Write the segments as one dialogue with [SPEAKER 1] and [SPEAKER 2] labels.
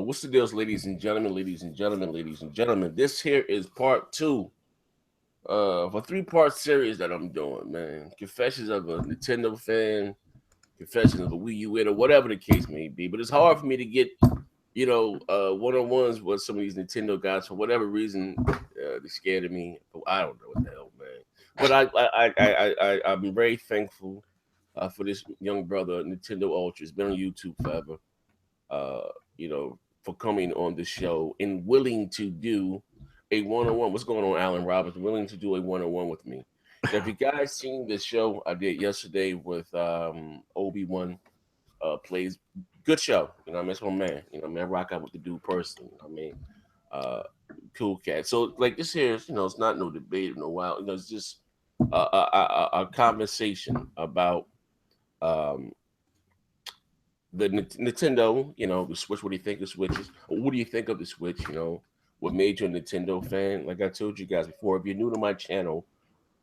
[SPEAKER 1] What's the deals, ladies and gentlemen, ladies and gentlemen, ladies and gentlemen? This here is part two of a three-part series that I'm doing, man. Confessions of a Nintendo fan, confessions of a Wii U winner, whatever the case may be. But it's hard for me to get, one-on-ones with some of these Nintendo guys for whatever reason. They're scared of me. I don't know what the hell, man. But I'm very thankful for this young brother, Nintendo Ultra. It's been on YouTube forever. Uh, for coming on the show and willing to do a one-on-one. What's going on, Alan Roberts? Willing to do a one-on-one with me. Now, if you guys seen the show I did yesterday with Obi-Wan plays, good show. That's my man. I rock out with the dude personally. Uh, cool cat. So like this here, it's not no debate, no wild. It's just a conversation about um, the Nintendo, the Switch. What do you think of Switches? Or what do you think of the Switch? What made you a Nintendo fan? Like I told you guys before, if you're new to my channel,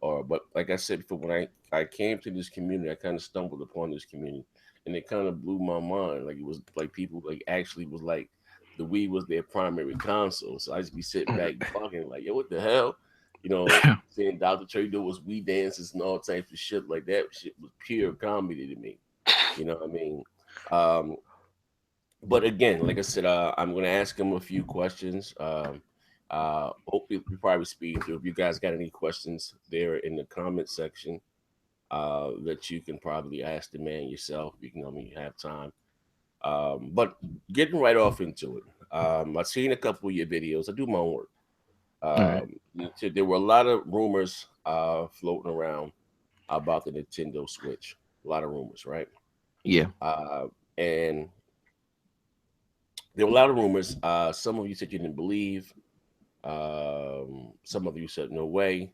[SPEAKER 1] but like I said before, when I came to this community, I kind of stumbled upon this community, and it kind of blew my mind. Like it was like people like actually was like the Wii was their primary console, so I just be sitting back fucking like, yo, what the hell? Seeing Dr. Trey do was Wii dances and all types of shit like that. Shit was pure comedy to me. You know what I mean? Um, but again, like I said, I'm going to ask him a few questions. Hopefully, we probably speed through. If you guys got any questions there in the comment section, that you can probably ask the man yourself. You can, you have time. But getting right off into it, I've seen a couple of your videos. I do my own work.
[SPEAKER 2] All right.
[SPEAKER 1] There were a lot of rumors floating around about the Nintendo Switch. A lot of rumors, right?
[SPEAKER 2] Yeah.
[SPEAKER 1] And there were a lot of rumors. Some of you said you didn't believe. Some of you said no way.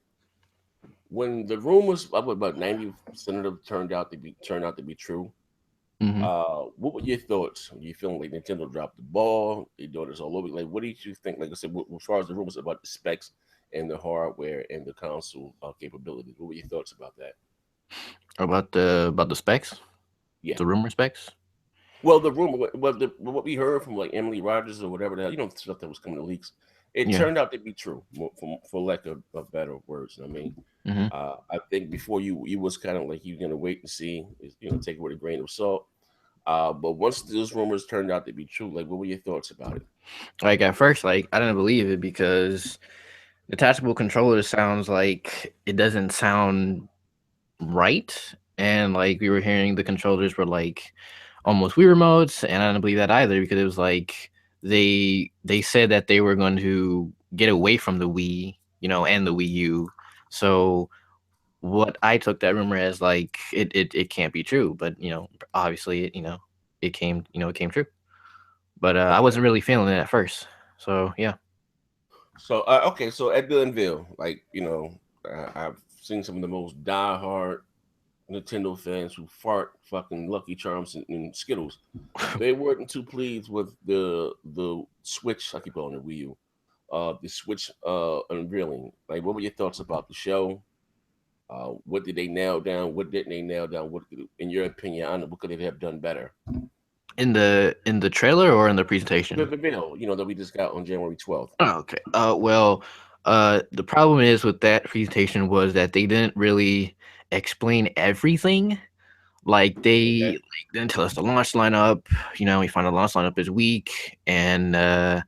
[SPEAKER 1] When the rumors, about 90% of them turned out to be true.
[SPEAKER 2] Hmm.
[SPEAKER 1] What were your thoughts? Are you feeling like Nintendo dropped the ball? They doing this all over. Like, what did you think? Like I said, as far as the rumors about the specs and the hardware and the console capabilities, what were your thoughts about that?
[SPEAKER 2] About the specs,
[SPEAKER 1] Yeah.
[SPEAKER 2] the rumor specs.
[SPEAKER 1] Well, the rumor, what we heard from like Emily Rogers or whatever the hell, stuff that was coming to leaks, it
[SPEAKER 2] Yeah.
[SPEAKER 1] turned out to be true, for lack of better words.
[SPEAKER 2] Hmm.
[SPEAKER 1] I think before you was kind of like you're gonna wait and see, take it with a grain of salt. But once those rumors turned out to be true, like what were your thoughts about it?
[SPEAKER 2] Like at first, like I didn't believe it because detachable controller sounds like it doesn't sound right, and like we were hearing the controllers were like almost Wii remotes, and I didn't believe that either because it was like they said that they were going to get away from the Wii, and the Wii U. So what I took that rumor as like it can't be true, but obviously it came true. But I
[SPEAKER 1] Okay.
[SPEAKER 2] wasn't really feeling it at first. So yeah.
[SPEAKER 1] So okay, so at Glenville, like I've seen some of the most diehard Nintendo fans who fart fucking Lucky Charms and Skittles. They weren't too pleased with the Switch. I keep calling it Wii U. The Switch unveiling. Like, what were your thoughts about the show? What did they nail down? What didn't they nail down? What, in your opinion, I don't know, what could they have done better?
[SPEAKER 2] In the trailer or in the
[SPEAKER 1] The,
[SPEAKER 2] presentation?
[SPEAKER 1] the video, that we just got on January 12th.
[SPEAKER 2] Oh, okay. Well, the problem is with that presentation was that they didn't really explain everything. Like
[SPEAKER 1] Okay.
[SPEAKER 2] they didn't tell us the launch lineup. We found the launch lineup is weak, and they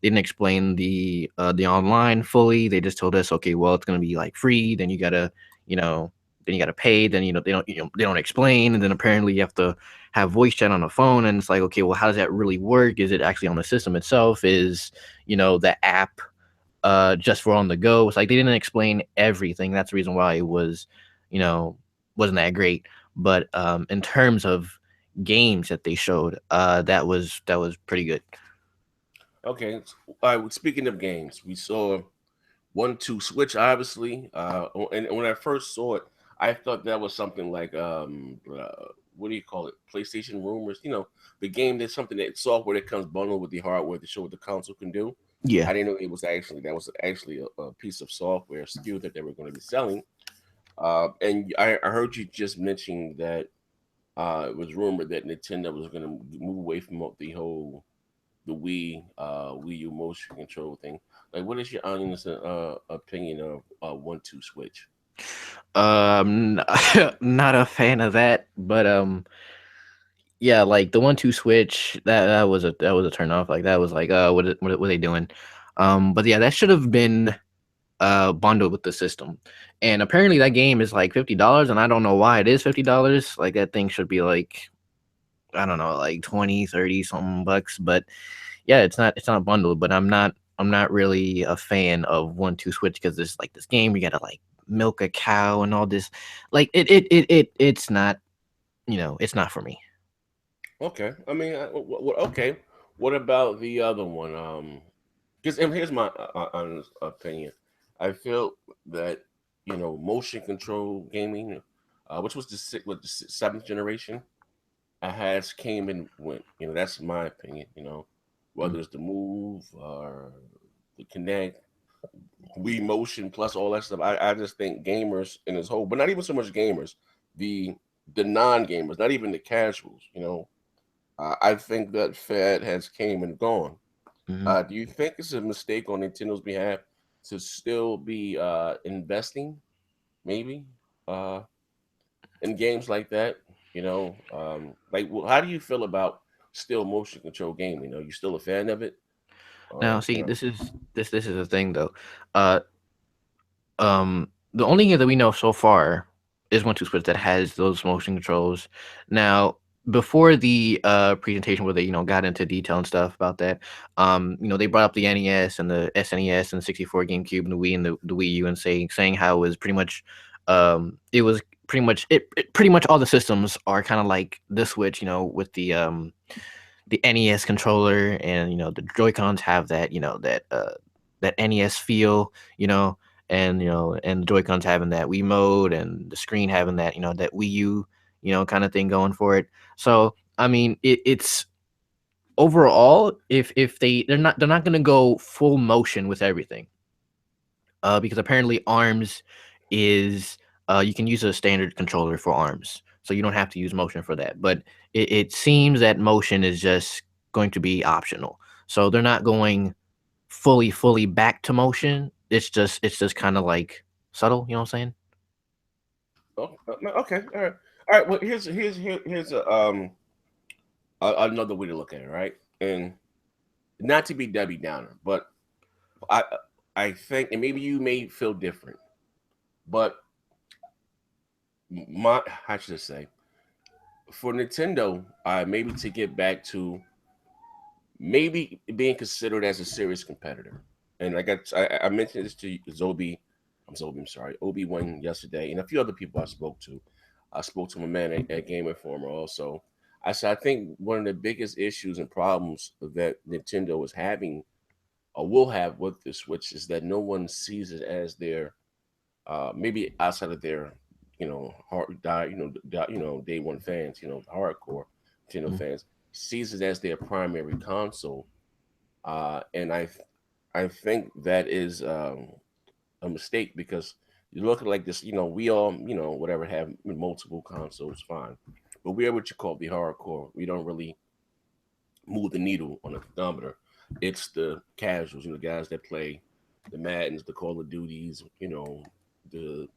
[SPEAKER 2] didn't explain the online fully. They just told us, okay, well, it's gonna be like free. Then you gotta, you know, then you gotta pay. Then they don't explain, and then apparently you have to have voice chat on the phone, and it's like, okay, well, how does that really work? Is it actually on the system itself? Is the app just for on the go? It's like they didn't explain everything. That's the reason why it was, you know, wasn't that great. But in terms of games that they showed, that was pretty good.
[SPEAKER 1] Okay. All right. Speaking of games, we saw 1-2 Switch, obviously. And when I first saw it, I thought that was something like what do you call it? PlayStation rumors. The game that's something that software that comes bundled with the hardware to show what the console can do.
[SPEAKER 2] Yeah.
[SPEAKER 1] I didn't know that was actually a piece of software SKU that they were going to be selling. And I heard you just mentioning that it was rumored that Nintendo was going to move away from the the Wii U motion control thing. Like, what is your honest opinion of 1-2 switch?
[SPEAKER 2] Not a fan of that, but yeah, like the 1-2 switch, that was a turn off. Like that was like, what were they doing? But yeah, that should have been bundled with the system. And apparently that game is like $50, and I don't know why it is $50. Like that thing should be like, I don't know, like 20, 30 something bucks. But yeah, it's not bundled, but I'm not really a fan of 1-2 switch because there's like this game you gotta like milk a cow and all this. Like it's not, it's not for me.
[SPEAKER 1] Okay, I mean, okay. What about the other one? Because and here's my honest opinion. I feel that motion control gaming, which was the seventh generation, has came and went. That's my opinion.
[SPEAKER 2] Mm.
[SPEAKER 1] Whether it's the move or the connect, Wii motion plus all that stuff. I just think gamers in this whole, but not even so much gamers, the the non gamers, not even the casuals. I think that fad has came and gone.
[SPEAKER 2] Mhm.
[SPEAKER 1] Do you think it's a mistake on Nintendo's behalf to still be investing, maybe, uh, in games like that? Like, how do you feel about still motion control gaming? Are you still a fan of it,
[SPEAKER 2] Now,
[SPEAKER 1] or
[SPEAKER 2] see, this is the thing though. Uh, the only game that we know so far is 1-2 Switch that has those motion controls. Now, before the presentation where they got into detail and stuff about that, they brought up the NES and the SNES and the 64 GameCube and the Wii and the Wii U, and saying how it was pretty much it was pretty much all the systems are kind of like the Switch, with the NES controller, and the Joy Cons have that that NES feel, and the Joy Cons having that Wii mode, and the screen having that that Wii U kind of thing going for it. So I mean, it's overall, if they're not gonna go full motion with everything, because apparently arms is you can use a standard controller for arms, so you don't have to use motion for that. But it seems that motion is just going to be optional, so they're not going fully back to motion. It's just kind of like subtle. You know what I'm saying?
[SPEAKER 1] oh, okay, all right. Well, here's another way to look at it, right? And not to be Debbie Downer, but I I think, and maybe you may feel different, but my how should I say, for Nintendo, maybe to get back to maybe being considered as a serious competitor. And I mentioned this to I'm sorry, Obi Wan yesterday, and a few other people I spoke to. I spoke to my man at Game Informer also. I said I think one of the biggest issues and problems that Nintendo is having or will have with the Switch is that no one sees it as their maybe outside of their hard die day one fans, hardcore Nintendo
[SPEAKER 2] Mhm.
[SPEAKER 1] fans sees it as their primary console, and I think that is a mistake because you look at like this. We all whatever have multiple consoles, fine, but we're what you call the hardcore. We don't really move the needle on the thermometer. It's the casuals, guys that play the Maddens, the Call of Duties, the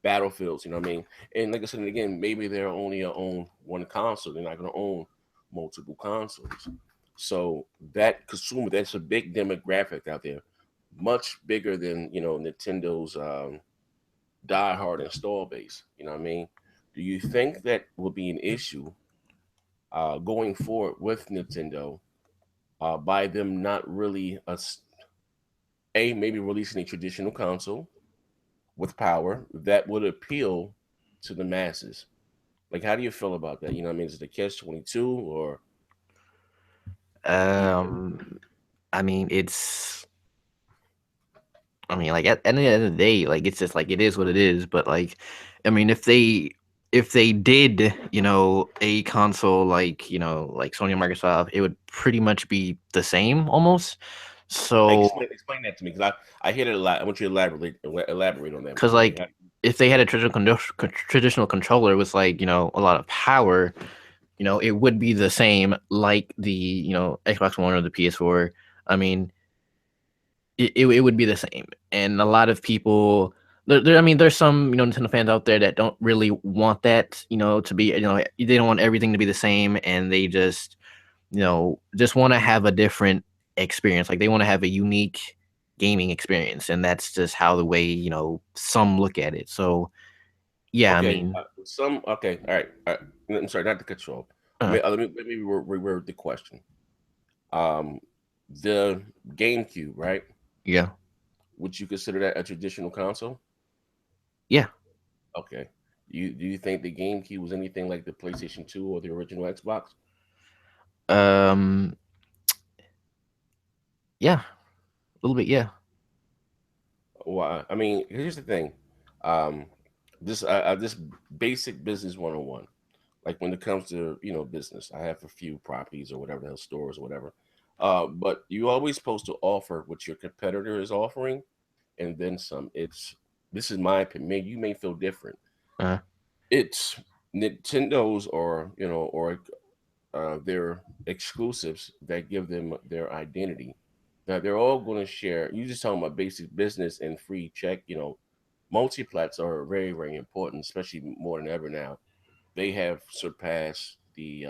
[SPEAKER 1] Battlefields. You know what I mean? And like I said again, maybe they're only own one console. They're not going to own multiple consoles. So that consumer, that's a big demographic out there, much bigger than Nintendo's diehard install base. You know what I mean? Do you think that will be an issue going forward with Nintendo by them not really maybe releasing a traditional console with power that would appeal to the masses? Like, how do you feel about that? You know what I mean? Is it a catch-22 or you?
[SPEAKER 2] Um, I mean, like at the end of the day, like it's just like it is what it is. But like, I mean, if they did, a console like like Sony and Microsoft, it would pretty much be the same almost. So,
[SPEAKER 1] Explain that to me because I hear it a lot. I want you to elaborate on that
[SPEAKER 2] because
[SPEAKER 1] for me.
[SPEAKER 2] like if they had a traditional controller with like a lot of power, it would be the same like the Xbox One or the PS4. I mean, it would be the same. And a lot of people, I mean, there's some Nintendo fans out there that don't really want that, to be, they don't want everything to be the same, and they just want to have a different experience. Like they want to have a unique gaming experience, and that's just how the way some look at it. So yeah, I
[SPEAKER 1] Okay,
[SPEAKER 2] mean,
[SPEAKER 1] some okay, all right, all right. I'm sorry, not to cut you off.
[SPEAKER 2] uh,
[SPEAKER 1] Let me reword the question. Um, the GameCube, right?
[SPEAKER 2] yeah,
[SPEAKER 1] Would you consider that a traditional console?
[SPEAKER 2] yeah,
[SPEAKER 1] Okay. Do you think the GameCube was anything like the PlayStation 2 or the original Xbox?
[SPEAKER 2] um, yeah, a little bit, yeah,
[SPEAKER 1] Why? I mean, here's the thing. Um, this basic business 101. Like when it comes to business, I have a few properties or whatever the hell, stores or whatever. But you always supposed to offer what your competitor is offering, and then some. This is my opinion. You may feel different.
[SPEAKER 2] uh,
[SPEAKER 1] It's Nintendo's or their exclusives that give them their identity. Now they're all going to share. You just talking about basic business and free check. Multiplats are very very important, especially more than ever now. They have surpassed the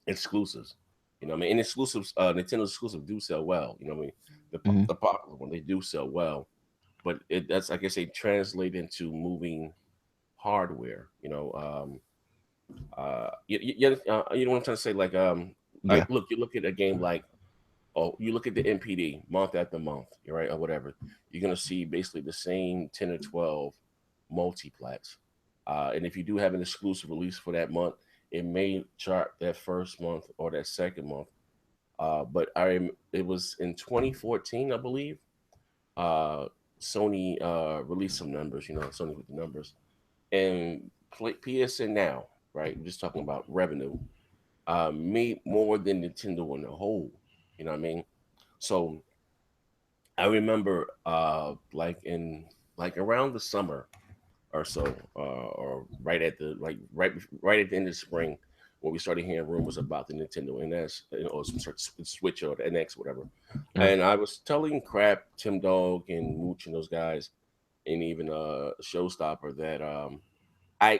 [SPEAKER 1] exclusives. I mean, and exclusives, Nintendo exclusives do sell well. I mean,
[SPEAKER 2] mhm,
[SPEAKER 1] the popular one they do sell well, but that's like I say translate into moving hardware. You know what I'm trying to say? Like
[SPEAKER 2] yeah,
[SPEAKER 1] look, you look at a game like, oh, you look at the NPD month after month, right, or whatever. You're gonna see basically the same 10 or 12 multiplats. And if you do have an exclusive release for that month, it may chart that first month or that second month. But it was in 2014, I believe. Uh, Sony released some numbers. Sony with the numbers and PSN now, right? We're just talking about revenue. Made more than Nintendo in the whole. You know what I mean? So I remember, like around the summer or so, or right at the like right at the end of spring, when we started hearing rumors about the Nintendo NS, or some sort of Switch or the NX, whatever.
[SPEAKER 2] uh,
[SPEAKER 1] And I was telling Crap, Tim Dog, and Mooch and those guys, and even Showstopper that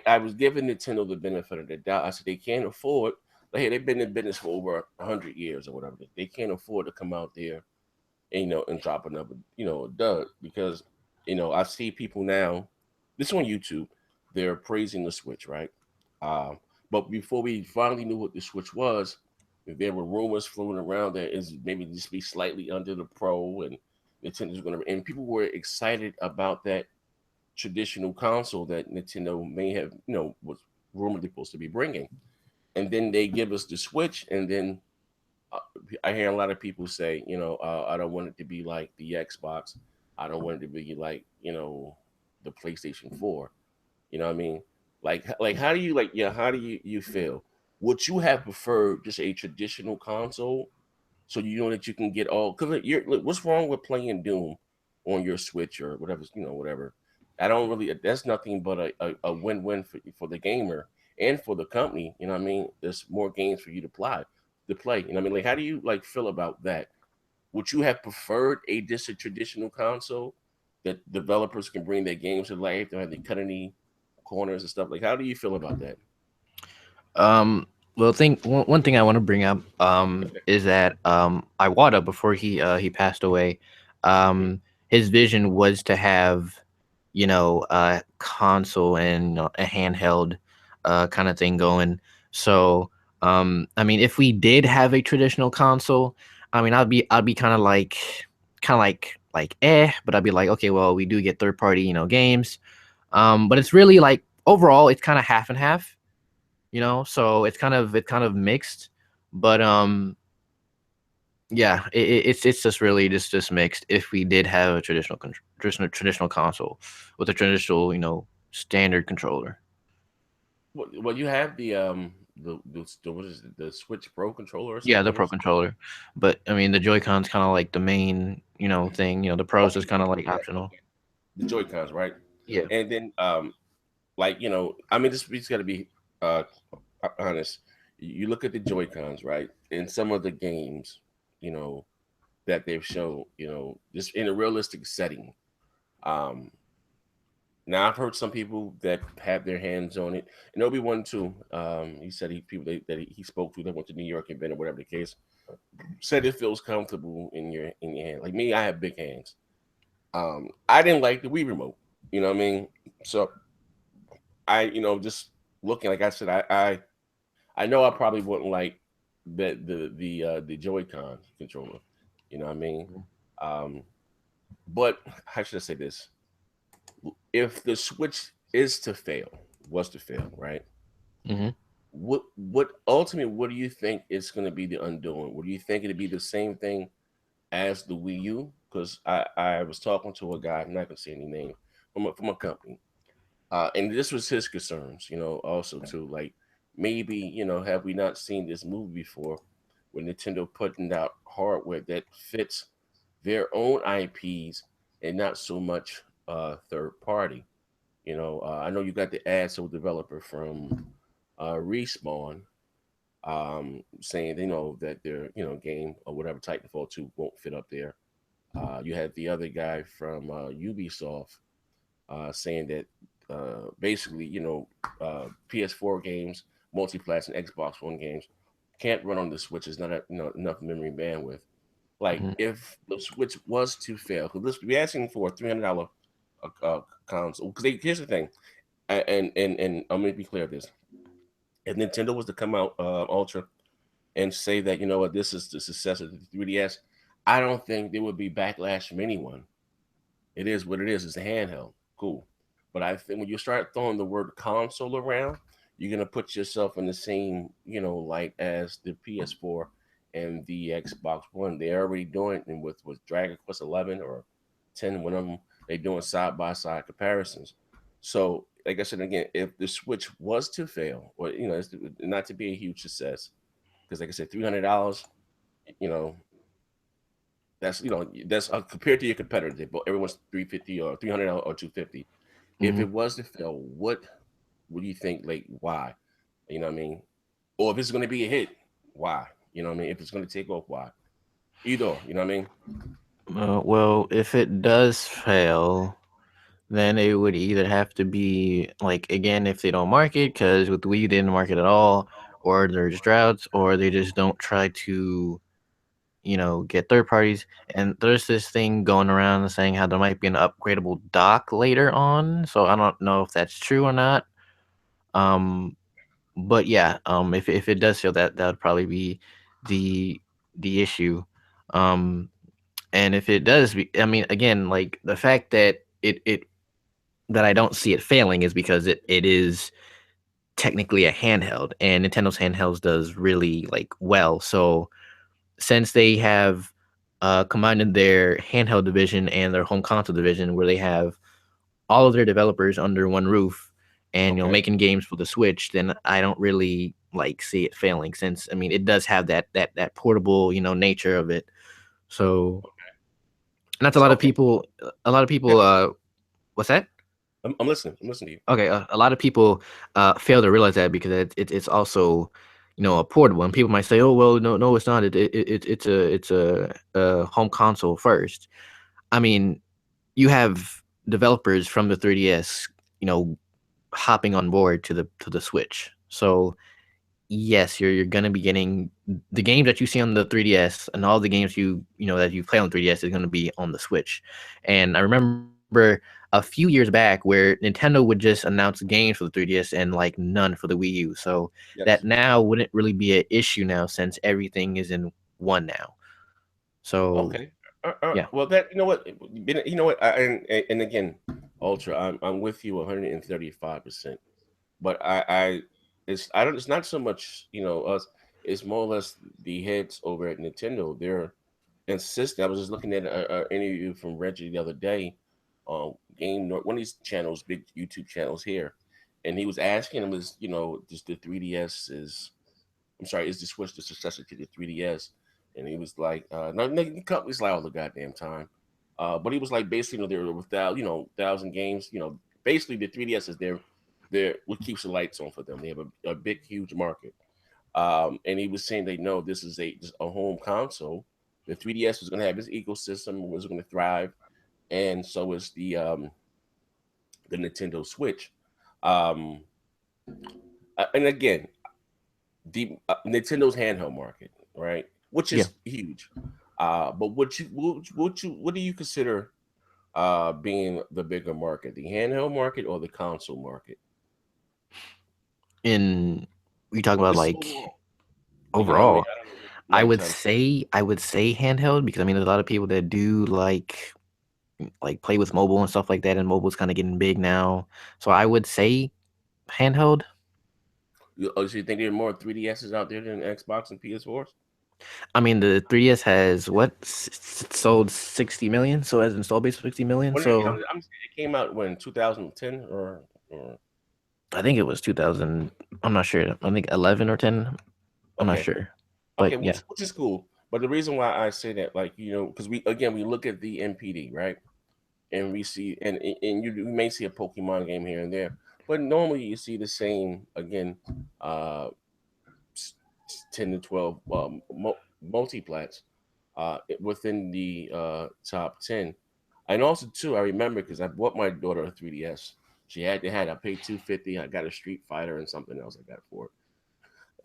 [SPEAKER 1] I was giving Nintendo the benefit of the doubt. I said they can't afford. Like, hey, they've been in business for over 100 years or whatever. They can't afford to come out there and drop another dud, because I see people now. This is on YouTube. They're praising the Switch, right? But before we finally knew what the Switch was, there were rumors floating around that is maybe just be slightly under the Pro, and Nintendo's going to. And people were excited about that traditional console that Nintendo may have, was rumored supposed to be bringing. And then they give us the Switch, and then uh, I hear a lot of people say, I don't want it to be like the Xbox. I don't want it to be like, the PlayStation 4. You know what I mean? Like how do you like, yeah, how do you feel? Would you have preferred just a traditional console so you know that you can get all, because what's wrong with playing Doom on your Switch or whatever, whatever. I don't really, that's nothing but a win-win for the gamer and for the company. You know what I mean? There's more games for you to play. You know what I mean? Like, how do you like feel about that? Would you have preferred just a traditional console that developers can bring their games to life? Don't have to cut any corners and stuff. Like, how do you feel about that?
[SPEAKER 2] um. Well, one thing I want to bring up is that Iwata, before he passed away, his vision was to have a console and a handheld kind of thing going. So I mean, if we did have a traditional console, I mean, I'd be kind of like but I'd be like, okay, well, we do get third party games, but it's really like overall it's kind of half and half, so it's kind of mixed, but yeah, it's just really just mixed. If we did have a traditional console with a traditional standard controller.
[SPEAKER 1] Well, you have the what is it, the Switch Pro controller or
[SPEAKER 2] Yeah,
[SPEAKER 1] something
[SPEAKER 2] the
[SPEAKER 1] like
[SPEAKER 2] Pro
[SPEAKER 1] this.
[SPEAKER 2] controller, but I mean the Joy-Con's kind of like the main thing. The Pros is
[SPEAKER 1] Okay,
[SPEAKER 2] kind of like
[SPEAKER 1] yeah,
[SPEAKER 2] optional.
[SPEAKER 1] okay. The Joy Cons, right?
[SPEAKER 2] Yeah.
[SPEAKER 1] And then like I mean, this got to be uh honest. You look at the Joy Cons, right? In some of the games, you know, that they've shown, just in a realistic setting. Um, Now I've heard some people that have their hands on it, and Obi-Wan too. He said people that he spoke to that went to New York and been or whatever the case said it feels comfortable in your hand. Like me, I have big hands. I didn't like the Wii remote. You know what I mean? So just looking, like I said, I know I probably wouldn't like the Joy-Con controller. You know what I mean? Um, but how should I say this? If the Switch is to fail, was to fail, right?
[SPEAKER 2] Mm-hmm.
[SPEAKER 1] What ultimately what do you think is going to be the undoing? Would you think it'd be the same thing as the Wii U? Because I was talking to a guy, I'm not gonna say any name, from a company, and this was his concerns, also too, like maybe have we not seen this movie before, when Nintendo putting out hardware that fits their own IPs and not so much third party. I know you got the ASO developer from Respawn saying that their game or whatever Titanfall 2 won't fit up there. You had the other guy from Ubisoft saying that basically PS4 games, multi-class and Xbox One games can't run on the Switch. There's not enough memory bandwidth. Like
[SPEAKER 2] Mm-hmm.
[SPEAKER 1] if the Switch was to fail, because we're asking for a $300 console. Because here's the thing, and I'm gonna be clear of this: if Nintendo was to come out Ultra and say that what, this is the successor to the 3DS, I don't think there would be backlash from anyone. It is what it is. It's a handheld, cool. But I think when you start throwing the word console around, you're gonna put yourself in the same light as the PS4 and the Xbox One. They're already doing it with Dragon Quest 11 or 10. One of them they're doing side by side comparisons. So, like I said again, if the Switch was to fail, or it's not to be a huge success, because like I said, $300, you know, that's compared to your competitors. They both, everyone's 350 or 300 or 250. If
[SPEAKER 2] Mm-hmm.
[SPEAKER 1] it was to fail, what do you think? Like, why? You know what I mean? Or if it's going to be a hit, why? You know what I mean? If it's going to take off, why? Either, you know what I mean?
[SPEAKER 2] Well, if it does fail, then it would either have to be like again if they don't market, because with Wii they didn't market at all, or there's droughts, or they just don't try to get third parties. And there's this thing going around saying how there might be an upgradable dock later on. So I don't know if that's true or not. Um, but yeah, if it does fail, that would probably be the issue. Um, and if it does, I mean, again, like the fact that it that I don't see it failing is because it is technically a handheld, and Nintendo's handhelds does really like well. So since they have combined their handheld division and their home console division, where they have all of their developers under one roof and
[SPEAKER 1] Okay.
[SPEAKER 2] making games for the Switch, then I don't really like see it failing. Since I mean, it does have that portable nature of it. So that's a
[SPEAKER 1] So,
[SPEAKER 2] lot of
[SPEAKER 1] okay.
[SPEAKER 2] people. A lot of
[SPEAKER 1] Yeah.
[SPEAKER 2] people. What's that?
[SPEAKER 1] I'm listening. I'm listening to you.
[SPEAKER 2] Okay, a lot of people fail to realize that because it's also a portable, and people might say, oh well, no it's not, it's a home console first. I mean, you have developers from the 3DS you know hopping on board to the Switch. So yes, you're gonna be getting the games that you see on the 3DS, and all the games that you play on 3DS is gonna be on the Switch. And I remember a few years back where Nintendo would just announce games for the 3DS and like none for the Wii U. So that
[SPEAKER 1] Yes.
[SPEAKER 2] now wouldn't really be an issue now since everything is in one now. So
[SPEAKER 1] Okay.
[SPEAKER 2] yeah.
[SPEAKER 1] Well, that you know what, and again, Ultra, I'm with you 135%. But I don't. It's not so much us. It's more or less the heads over at Nintendo. They're insistent. I was just looking at an interview from Reggie the other day, one of these channels, big YouTube channels here, and he was asking him, is just the 3DS is, I'm sorry, is the Switch the successor to the 3DS? And he was like, no, the company's like all the goddamn time. But he was like, basically, there were thousand games. Basically, the 3DS is they're what keeps the lights on for them. They have a big, huge market. And he was saying they know this is a home console. The 3DS was going to have its ecosystem, was going to thrive, and so is the Nintendo Switch. Um, and again, the Nintendo's handheld market, right, which
[SPEAKER 2] Yeah.
[SPEAKER 1] is huge. But what do you consider being the bigger market, the handheld market or the console market?
[SPEAKER 2] In you talk about
[SPEAKER 1] Just
[SPEAKER 2] like
[SPEAKER 1] overall. Like, I mean,
[SPEAKER 2] overall,
[SPEAKER 1] I don't know, lifetime.
[SPEAKER 2] I would say handheld because I mean there's a lot of people that do like play with mobile and stuff like that, and mobile's kind of getting big now. So I would say handheld.
[SPEAKER 1] So you think there are more 3DSs out there than Xbox and PS4s?
[SPEAKER 2] I mean the 3DS has what sold 60 million, so it has an install base of 60 million.
[SPEAKER 1] When
[SPEAKER 2] So
[SPEAKER 1] I'm saying it came out when 2010 or
[SPEAKER 2] I think it was 2000. I'm not sure. I think 11 or 10. I'm not
[SPEAKER 1] okay,
[SPEAKER 2] sure, but
[SPEAKER 1] okay,
[SPEAKER 2] yeah.
[SPEAKER 1] which is cool. But the reason why I say that, like, because we look at the MPD, right, and we see you may see a Pokemon game here and there, but normally you see the same again, uh, 10 to 12 multiplats within the top 10. And also too, I remember because I bought my daughter a 3DS. They had I paid 250. I got a Street Fighter and something else I got for it.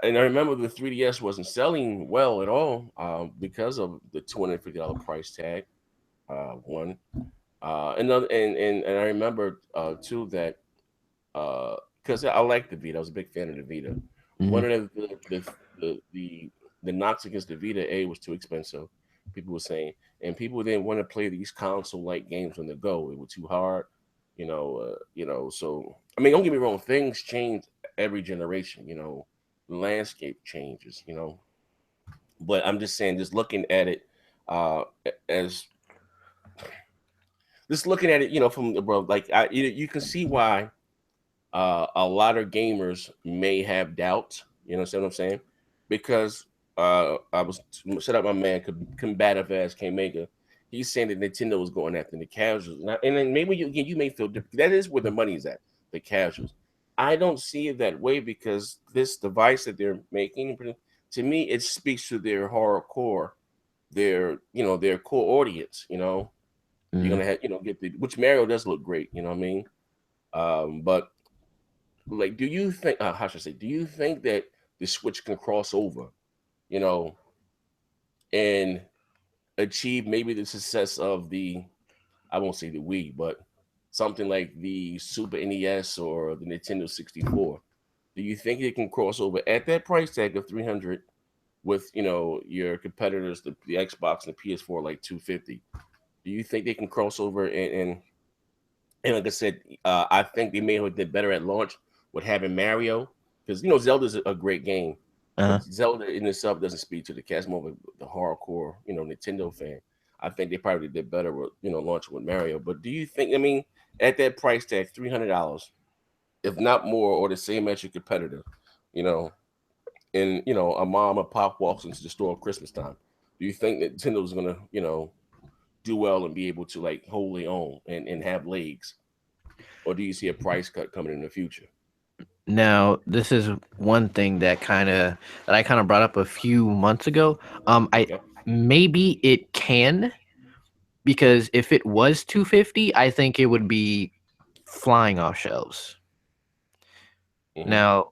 [SPEAKER 1] And I remember the 3DS wasn't selling well at all because of the $250 price tag. One and I remember too that because I like the Vita. I was a big fan of the Vita.
[SPEAKER 2] Hmm.
[SPEAKER 1] One of the knocks against the Vita, A, was too expensive. People were saying, and people didn't want to play these console-like games on the go. It was too hard, So I mean, don't get me wrong. Things change every generation. The landscape changes. But I'm just saying, just looking at it uh, as just looking at it, from the bro, like you can see why a lot of gamers may have doubts. You know what I'm saying? Because I was set up my man combative as K Mega. He's saying that Nintendo was going after the casuals, and then maybe you may feel different. That is where the money's at, the casuals. I don't see it that way because this device that they're making, to me, it speaks to their hardcore, their core audience. You're
[SPEAKER 2] Hmm.
[SPEAKER 1] gonna have, get which Mario does look great. You know what I mean? But like, do you think how should I say, do you think that the switch can cross over, you know and achieve maybe the success of the, I won't say the Wii, but something like the Super NES or the Nintendo 64? Do you think it can cross over at that price tag of 300 with your competitors, the Xbox and the PS4, like 250? Do you think they can cross over and like I said, I think they may have did better at launch with having Mario, because Zelda's a great game,
[SPEAKER 2] Uh-huh.
[SPEAKER 1] but Zelda in itself doesn't speak to the cast more of the hardcore Nintendo fan. I think they probably did better with launching with Mario. But do you think? I mean, at that price tag, $300, if not more, or the same as your competitor, you know, and a mom or pop walks into the store at Christmas time, do you think that Nintendo's gonna do well and be able to like wholly own and have legs? Or do you see a price cut coming in the future?
[SPEAKER 2] Now, this is one thing that I kind of brought up a few months ago. I
[SPEAKER 1] Okay.
[SPEAKER 2] maybe it can because if it was 250, I think it would be flying off shelves.
[SPEAKER 1] Mm-hmm.
[SPEAKER 2] Now,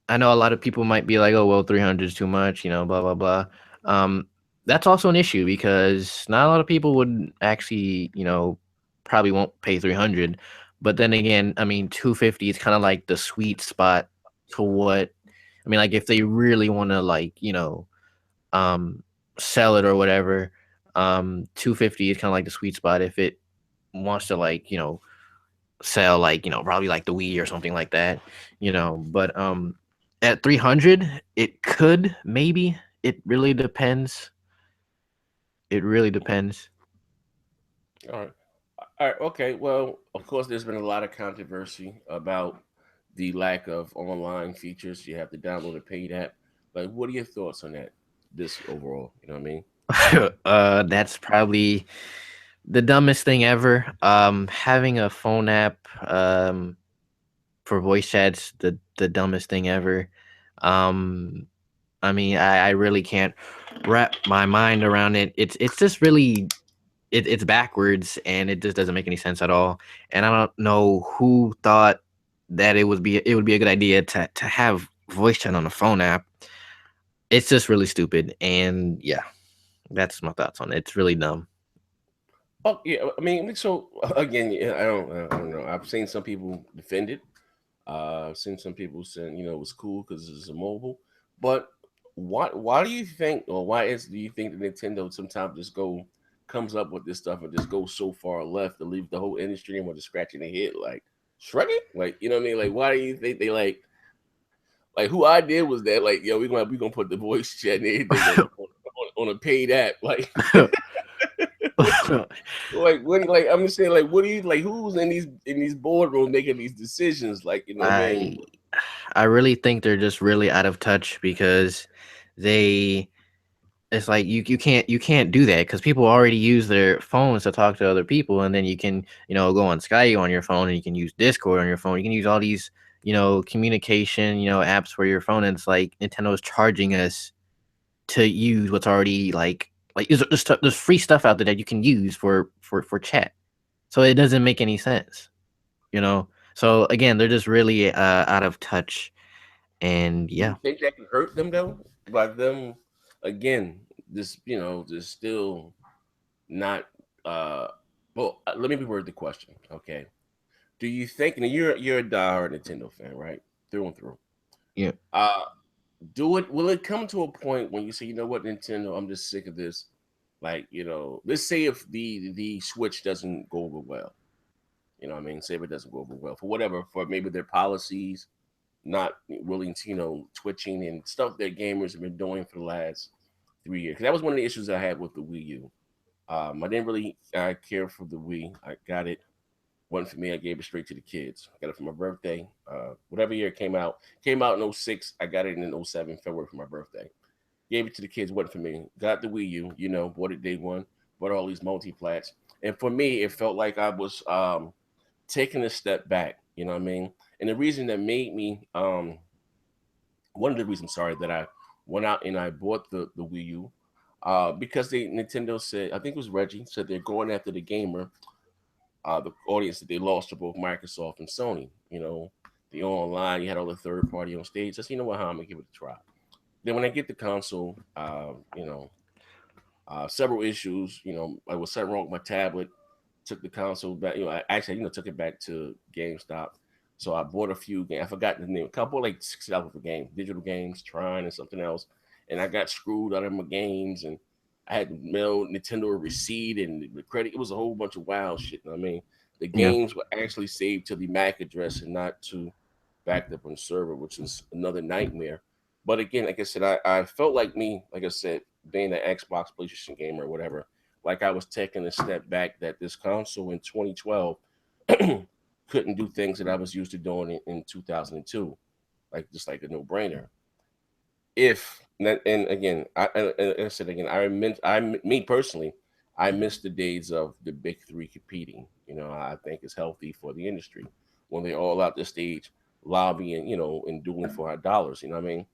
[SPEAKER 2] I know a lot of people might be like, "Oh, well, 300 is too much," blah blah blah. Um, that's also an issue because not a lot of people would actually, probably won't pay 300. But then again, I mean, 250 is kind of like the sweet spot to what I mean, like if they really want to um, sell it or whatever, 250 is kind of like the sweet spot if it wants to sell probably like the Wii or something like that, but at 300 it could maybe. It really depends. It really depends.
[SPEAKER 1] All right. All right. Okay. Well, of course, there's been a lot of controversy about the lack of online features. You have to download a paid app. Like, what are your thoughts on that? This overall, you know what I mean?
[SPEAKER 2] That's probably the dumbest thing ever. Having a phone app for voice chats, the dumbest thing ever. Um, I mean, I really can't wrap my mind around it. It's just really it's backwards and it just doesn't make any sense at all. And I don't know who thought that it would be a good idea to have voice chat on a phone app. It's just really stupid. And yeah, that's my thoughts on it. It's really dumb.
[SPEAKER 1] Oh yeah, I mean, like, so again, yeah, I don't know. I've seen some people defend it. I've seen some people saying, it was cool because it's a mobile. But why do you think, or do you think that Nintendo sometimes just comes up with this stuff and just goes so far left to leave the whole industry and with a scratching their head, like shrug it, like you know what I mean? Like, why do you think they like who idea was that? Like, yo, we gonna put the voice chat and everything on a paid app, like. Like what? Like I'm just saying, like what do you like? Who's in these boardrooms making these decisions? Like you know what I
[SPEAKER 2] I
[SPEAKER 1] mean?
[SPEAKER 2] I really think they're just really out of touch because they it's like you can't do that because people already use their phones to talk to other people, and then you can go on Skype on your phone, and you can use Discord on your phone. You can use all these communication apps for your phone, and it's like Nintendo is charging us to use what's already like there's free stuff out there that you can use for chat, so it doesn't make any sense, you know. So again, they're just really out of touch, and
[SPEAKER 1] Do
[SPEAKER 2] yeah.
[SPEAKER 1] you think that can hurt them though? By them again, just still not. uh Well, let me reword the question. Okay, do you think? And you're a diehard Nintendo fan, right? Through and through.
[SPEAKER 2] Yeah.
[SPEAKER 1] Uh Will it come to a point when you say, you know what, Nintendo, I'm just sick of this. Like, let's say if the Switch doesn't go over well. You know what I mean? Say if it doesn't go over well for whatever, for maybe their policies, not willing to, twitching and stuff that gamers have been doing for the last 3 years. Because that was one of the issues I had with the Wii U. I didn't really care for the Wii. I got it. Wasn't for me. I gave it straight to the kids. I got it for my birthday. Whatever year it came out in '06. I got it in '07 February for my birthday. Gave it to the kids. Wasn't for me. Got the Wii U. Bought it day one. Bought all these multi-plats. And for me, it felt like I was taking a step back. You know what I mean? And the reason that made me one of the reasons, sorry, that I went out and I bought the Wii U, because Nintendo said, I think it was Reggie said they're going after the gamer, the audience that they lost to both Microsoft and Sony. The online, you had all the third party on stage. Just how I'm gonna give it a try. Then when I get the console, several issues. I was something wrong with my tablet. Took the console back. I actually, took it back to GameStop. So I bought a few games. I forgot the name. A couple like $60 for games, digital games, Trine and something else. And I got screwed out of my games, and I had to mail Nintendo a receipt and the credit. It was a whole bunch of wild shit. You know what I mean, the
[SPEAKER 2] Yeah.
[SPEAKER 1] games were actually saved to the MAC address and not to backed up on the server, which is another nightmare. But again, like I said, I felt like me, like I said, being an Xbox, PlayStation gamer, or whatever, like I was taking a step back. That this console in 2012 couldn't do things that I was used to doing in 2002, like just like a no brainer. If and again, I said again, me personally, I miss the days of the big three competing. I think it's healthy for the industry when they're all out the stage lobbying, and dueling for our dollars. You know what I mean?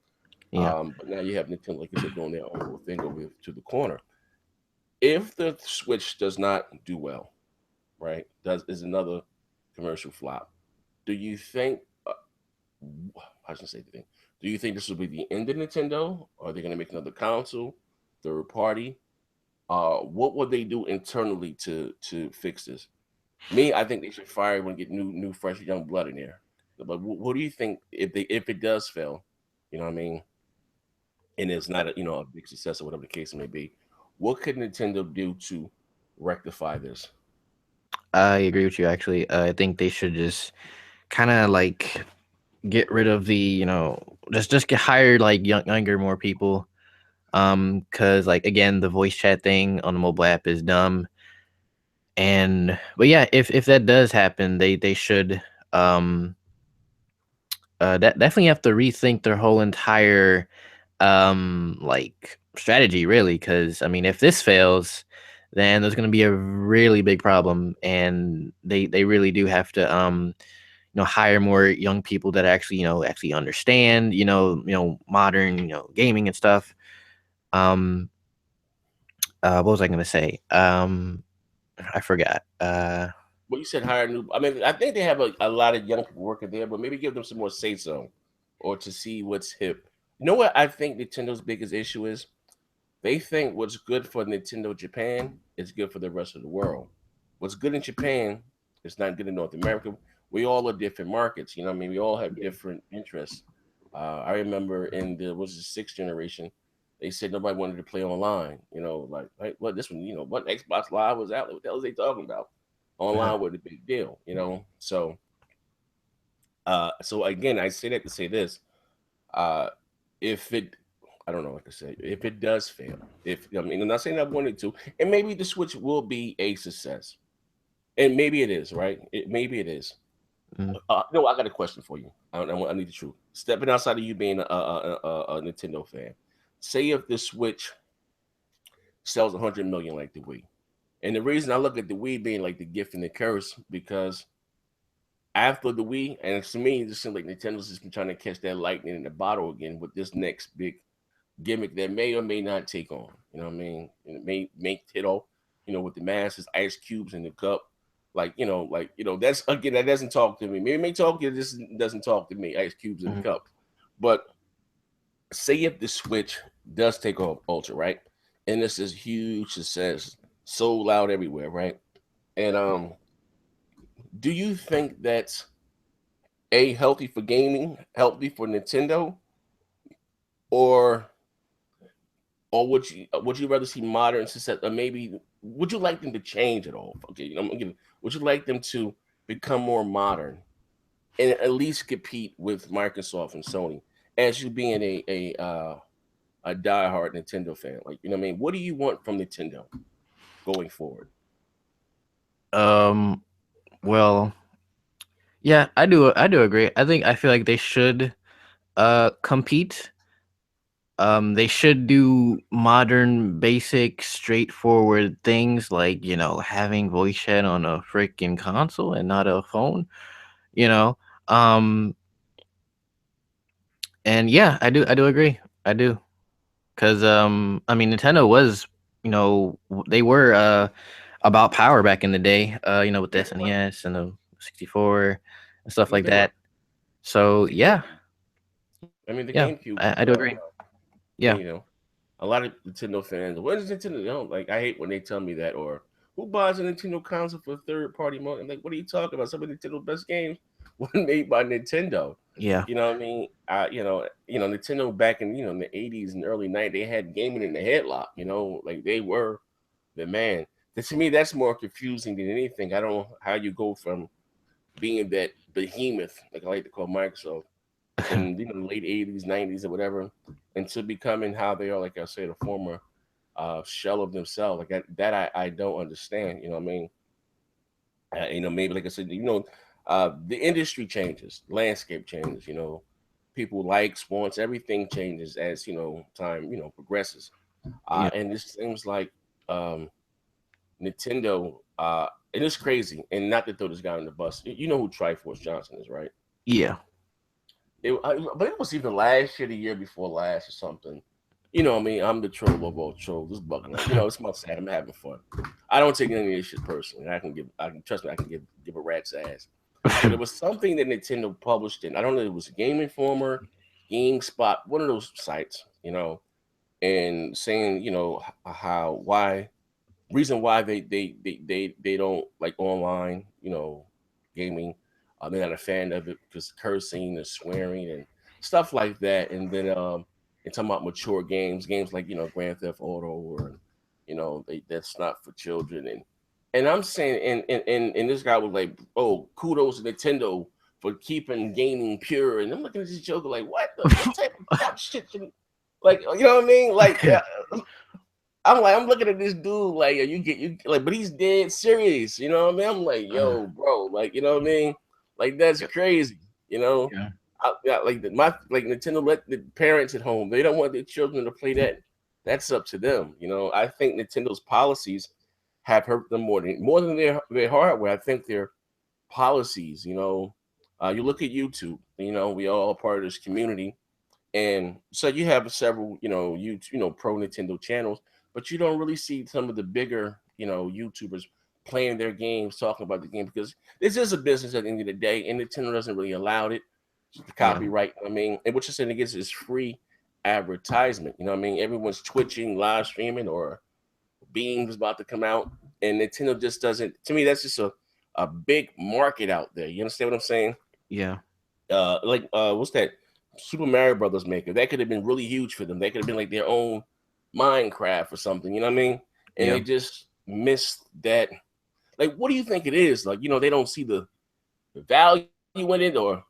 [SPEAKER 2] Yeah.
[SPEAKER 1] But now you have Nintendo, like I said, doing their own little thing over to the corner. If the Switch does not do well, right, does is another commercial flop. Do you think? I should say the thing. Do you think this will be the end of Nintendo? Or are they going to make another console, third party? What would they do internally to fix this? Me, I think they should fire and get new, fresh, young blood in there. But what do you think if it does fail? You know what I mean? And it's not a big success or whatever the case may be. What could Nintendo do to rectify this?
[SPEAKER 2] I agree with you actually. I think they should just kind of like get rid of the, just get hired like younger more people. Cuz like again, the voice chat thing on the mobile app is dumb. And but yeah, if that does happen, they should um that definitely have to rethink their whole entire like strategy really, cuz I mean, if this fails, then there's going to be a really big problem, and they really do have to hire more young people that actually actually understand modern gaming and stuff. Um, what was I gonna say? I forgot.
[SPEAKER 1] Well, you said hire new. I mean, I think they have a lot of young people working there, but maybe give them some more say so, or to see what's hip. You know what I think Nintendo's biggest issue is? They think what's good for Nintendo Japan is good for the rest of the world. What's good in Japan is not good in North America. We all are different markets. You know what I mean? We all have different interests. I remember in the was the sixth generation, they said nobody wanted to play online. You know, like what this one, what Xbox Live was out. What the hell is they talking about?
[SPEAKER 2] Uh,
[SPEAKER 1] Online was a big deal, So so again, I say that to say this. Uh if it I don't know what to say. If it does fail, if I mean I'm not saying I wanted to, and maybe the Switch will be a success. And maybe it is, right? Maybe it is.
[SPEAKER 2] mm,
[SPEAKER 1] No, I got a question for you. I need the truth. Stepping outside of you being a Nintendo fan, say if the Switch sells 100 million like the Wii, and the reason I look at the Wii being like the gift and the curse because after the Wii, and to me, it just seems like Nintendo's just been trying to catch that lightning in the bottle again with this next big gimmick that may or may not take on. You know what I mean? And it may make it off, with the masses, ice cubes in the cup. That's again, that doesn't talk to me. Maybe it may talk to you, this doesn't talk to me, ice cubes in the
[SPEAKER 2] mm,
[SPEAKER 1] cup. But say if the Switch does take off Ultra, right? And this is huge success, sold out everywhere, right? And do you think that's a healthy for gaming, healthy for Nintendo, or would you rather see modern success, or maybe would you like them to change at all? Okay, would you like them to become more modern and at least compete with Microsoft and Sony as you being a diehard Nintendo fan? Like, you know what I mean? What do you want from Nintendo going forward?
[SPEAKER 2] um. Well, yeah, I do agree. I feel like they should compete. They should do modern, basic, straightforward things like having voice chat on a freaking console and not a phone. You know. Um. And yeah, I do agree. I do. Cause I mean Nintendo was they were about power back in the day, with the
[SPEAKER 1] Yeah, they were.
[SPEAKER 2] SNES and the 64 and stuff
[SPEAKER 1] Yeah,
[SPEAKER 2] like
[SPEAKER 1] they were.
[SPEAKER 2] that. So
[SPEAKER 1] The
[SPEAKER 2] yeah,
[SPEAKER 1] GameCube. I mean, the
[SPEAKER 2] yeah,
[SPEAKER 1] GameCube was
[SPEAKER 2] I do agree. Yeah,
[SPEAKER 1] a lot of Nintendo fans. What is Nintendo? Like I hate when they tell me that. Or who buys a Nintendo console for third party money? I'm like, what are you talking about? Some of Nintendo's best games were made by Nintendo.
[SPEAKER 2] yeah,
[SPEAKER 1] You know what I mean? Nintendo back in in the '80s and early '90s, they had gaming in the headlock. Like they were the man. To me, that's more confusing than anything. I don't know how you go from being that behemoth, like I like to call Microsoft, in the late '80s, '90s, or whatever, into becoming how they are. Like I said, a former shell of themselves. Like I don't understand. You know what I mean? Maybe like I said, the industry changes, landscape changes. People likes, wants, everything changes as time progresses.
[SPEAKER 2] yeah,
[SPEAKER 1] And this seems like um, Nintendo. And it's crazy. And not to throw this guy on the bus. You know who Triforce Johnson is, right?
[SPEAKER 2] yeah,
[SPEAKER 1] But it was even last year, the year before last, or something. You know what I mean? I'm the troll of all trolls. This bugging out. It's my sad. I'm having fun. I don't take any of this shit personally. I can trust me. I can give a rat's ass. But it was something that Nintendo published in. I don't know. It was Game Informer, GameSpot, one of those sites. And saying how why reason why they don't like online gaming. They're not a fan of it because cursing and swearing and stuff like that. And then and talking about mature games like Grand Theft Auto, or that's not for children. And I'm saying, and this guy was like, oh, kudos to Nintendo for keeping gaming pure. And I'm looking at this joke like, what type of fuck shit like, you know what I mean? Like, I'm looking at this dude like, you like, but he's dead serious. You know what I mean? I'm like,
[SPEAKER 2] uh,
[SPEAKER 1] yo, bro, like, you know what I mean? Like, that's
[SPEAKER 2] yep,
[SPEAKER 1] crazy.
[SPEAKER 2] yeah,
[SPEAKER 1] Like like Nintendo let the parents at home. They don't want their children to play that. That's up to them. I think Nintendo's policies have hurt them more than their hardware. I think their policies, You look at YouTube. We all are part of this community, and so you have several, pro Nintendo channels, but you don't really see some of the bigger, YouTubers playing their games, talking about the game because this is a business at the end of the day, and Nintendo doesn't really allow it. The
[SPEAKER 2] Yeah.
[SPEAKER 1] copyright. And what you're saying against is free advertisement. Everyone's twitching, live streaming, or Beam's about to come out, and Nintendo just doesn't. To me, that's just a big market out there. You understand what I'm saying?
[SPEAKER 2] Yeah.
[SPEAKER 1] What's that? Super Mario Brothers maker. That could have been really huge for them. They could have been like their own Minecraft or something. You know what I mean? And
[SPEAKER 2] Yeah.
[SPEAKER 1] they just missed that. Like, what do you think it is? Like, they don't see the value in it, or.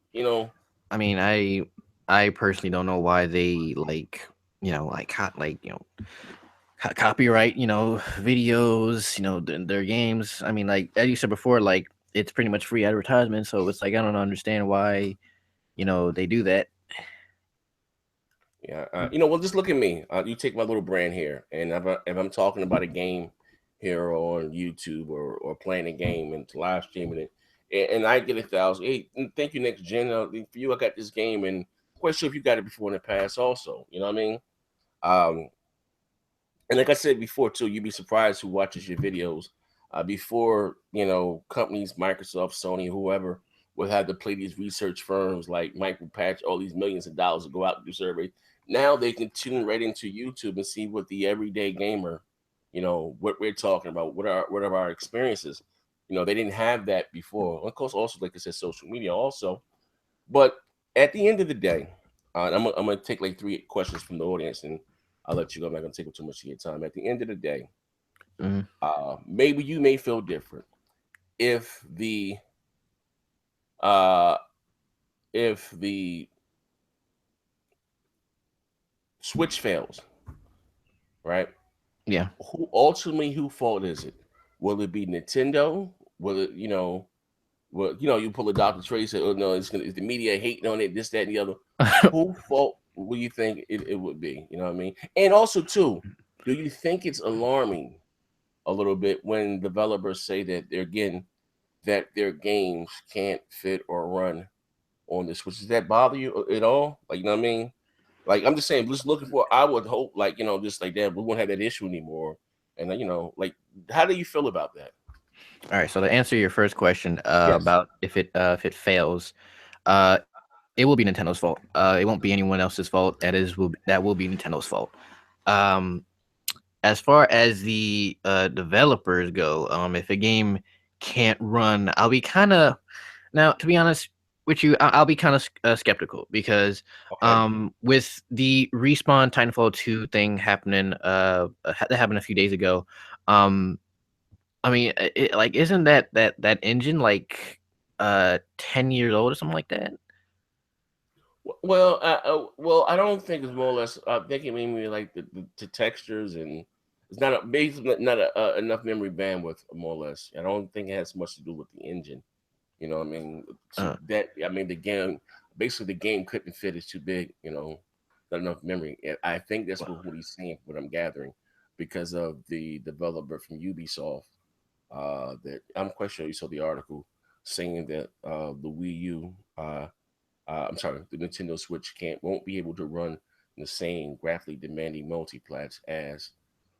[SPEAKER 2] I mean, I personally don't know why they like, copyright, videos, their games. I mean, like as you said before, like it's pretty much free advertisement. So it's like I don't understand why, they do that.
[SPEAKER 1] Yeah, well, just look at me. You take my little brand here, and if I'm talking about a game here on YouTube or playing a game and live streaming it, and I get 1,000. Hey, thank you, next gen. For you, I got this game, and I'm quite sure if you got it before in the past, also. You know what I mean? Um, and like I said before too, you'd be surprised who watches your videos. Before companies, Microsoft, Sony, whoever, would have to play these research firms like Micropatch, all these millions of dollars to go out and do surveys. Now they can tune right into YouTube and see what the everyday gamer, what we're talking about, what are our experiences. They didn't have that before. Of course, also like I said, social media also. But at the end of the day, I'm gonna take like three questions from the audience, and I'll let you go. I'm not gonna take up too much of your time. At the end of the day,
[SPEAKER 2] Mhm.
[SPEAKER 1] maybe you may feel different if uh, the Switch fails, right?
[SPEAKER 2] Yeah.
[SPEAKER 1] Who fault is it? Will it be Nintendo? Will it, well, you pull a Dr. Trey, say, oh no, it's the media hating on it, this, that, and the other. Who fault will you think it would be? You know what I mean? And also too, do you think it's alarming a little bit when developers say that their games can't fit or run on this? Which does that bother you at all? Like, you know what I mean? Like, I'm just saying, just looking for. I would hope, like, just like that, we won't have that issue anymore. And like, how do you feel about that?
[SPEAKER 2] All right. So to answer your first question,
[SPEAKER 1] Yes.
[SPEAKER 2] about if it fails, it will be Nintendo's fault. It won't be anyone else's fault. That will be Nintendo's fault. Um, as far as the developers go, if a game can't run, I'll be kind of now, to be honest with you, I'll be kind of skeptical because
[SPEAKER 1] Okay.
[SPEAKER 2] with the respawn Titanfall 2 thing happening, that happened a few days ago. Um, I mean, like, isn't that engine like 10 years old or something like that?
[SPEAKER 1] Well, I don't think it's more or less. I think it mainly like the textures, and it's not basically not enough memory bandwidth, more or less. I don't think it has much to do with the engine. You know, what I mean,
[SPEAKER 2] Uh,
[SPEAKER 1] the game, basically the game couldn't fit. It's too big. Not enough memory. And I think that's what he's saying. What I'm gathering, because of the developer from Ubisoft. That I'm quite sure you saw the article saying that the Wii U. I'm sorry, the Nintendo Switch won't be able to run the same graphically demanding multiplats as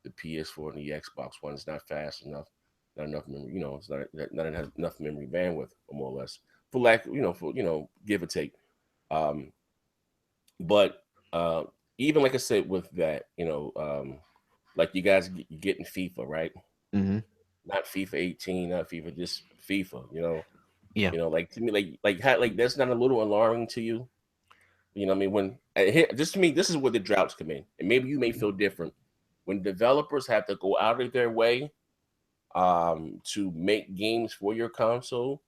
[SPEAKER 1] the PS4 and the Xbox One. It's not fast enough, not enough memory. It's not enough memory bandwidth, or more or less, for lack, for give or take. Um, but even like I said, with that, like you guys getting FIFA, right?
[SPEAKER 2] hmm
[SPEAKER 1] Not FIFA 18, not FIFA, just FIFA.
[SPEAKER 2] Yeah.
[SPEAKER 1] Like, to me, like that's not a little alarming to you. You know what I mean? Just to me, this is where the droughts come in, and maybe you may feel different when developers have to go out of their way to make games for your console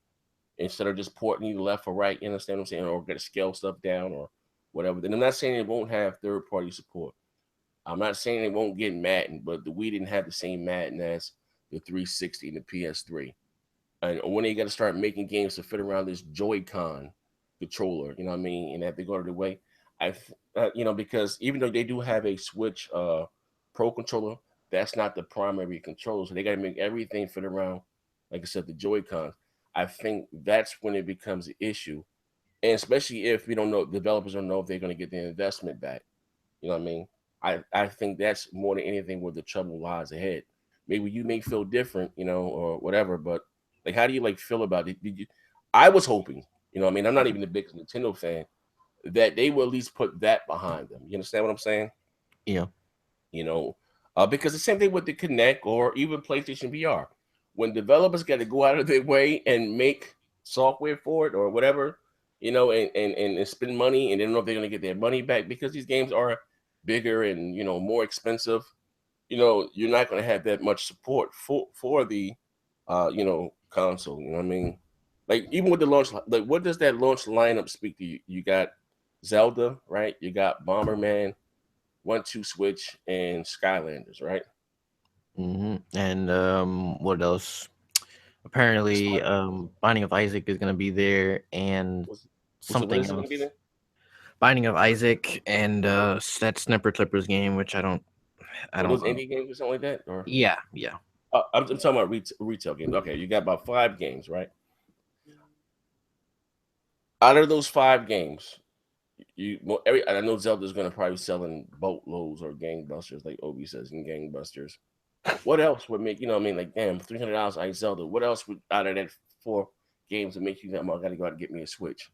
[SPEAKER 1] instead of just porting you left or right. You understand what I'm saying? Or get to scale stuff down or whatever. Then I'm not saying it won't have third party support. I'm not saying it won't get Madden, but the Wii didn't have the same Madden as the 360 and the PS3. And when they got to start making games to fit around this Joy-Con controller, you know what I mean, and have to go to the way, because even though they do have a Switch Pro controller, that's not the primary controller, so they got to make everything fit around, like I said, the Joy-Cons. I think that's when it becomes an issue, and especially if we don't know developers don't know if they're going to get their investment back. You know what I mean? I think that's more than anything where the trouble lies ahead. Maybe you may feel different, or whatever, but like, how do you like feel about it? Did you? I was hoping, I mean, I'm not even the biggest Nintendo fan, that they will at least put that behind them. You understand what I'm saying?
[SPEAKER 2] Yeah.
[SPEAKER 1] you know, because the same thing with the Connect or even PlayStation VR. When developers got to go out of their way and make software for it or whatever, and spend money, and they don't know if they're going to get their money back because these games are bigger and more expensive. You're not going to have that much support for the console. You know what I mean? Like, even with the launch, like, what does that launch lineup speak to you? You got Zelda, right? You got Bomberman, 1-2 Switch, and Skylanders, right?
[SPEAKER 2] And what else? Apparently,
[SPEAKER 1] Spider.
[SPEAKER 2] Binding of Isaac is gonna be there, and
[SPEAKER 1] Was what
[SPEAKER 2] something
[SPEAKER 1] is it going to be
[SPEAKER 2] else.
[SPEAKER 1] there?
[SPEAKER 2] Binding of Isaac and
[SPEAKER 1] Uh-huh.
[SPEAKER 2] that Snipper Clippers game, which I
[SPEAKER 1] Were
[SPEAKER 2] don't
[SPEAKER 1] those
[SPEAKER 2] know.
[SPEAKER 1] indie games or something like that? Or
[SPEAKER 2] Yeah, yeah.
[SPEAKER 1] I'm talking about retail games. Okay, you got about 5 games, right? Out of those 5 games, I know Zelda's going to probably sell in boatloads or gangbusters, like Obi says, in gangbusters. What else would make what I mean? Like, damn, $300 I Zelda. What else would out of that 4 games would make you think, I got to go out and get me a Switch?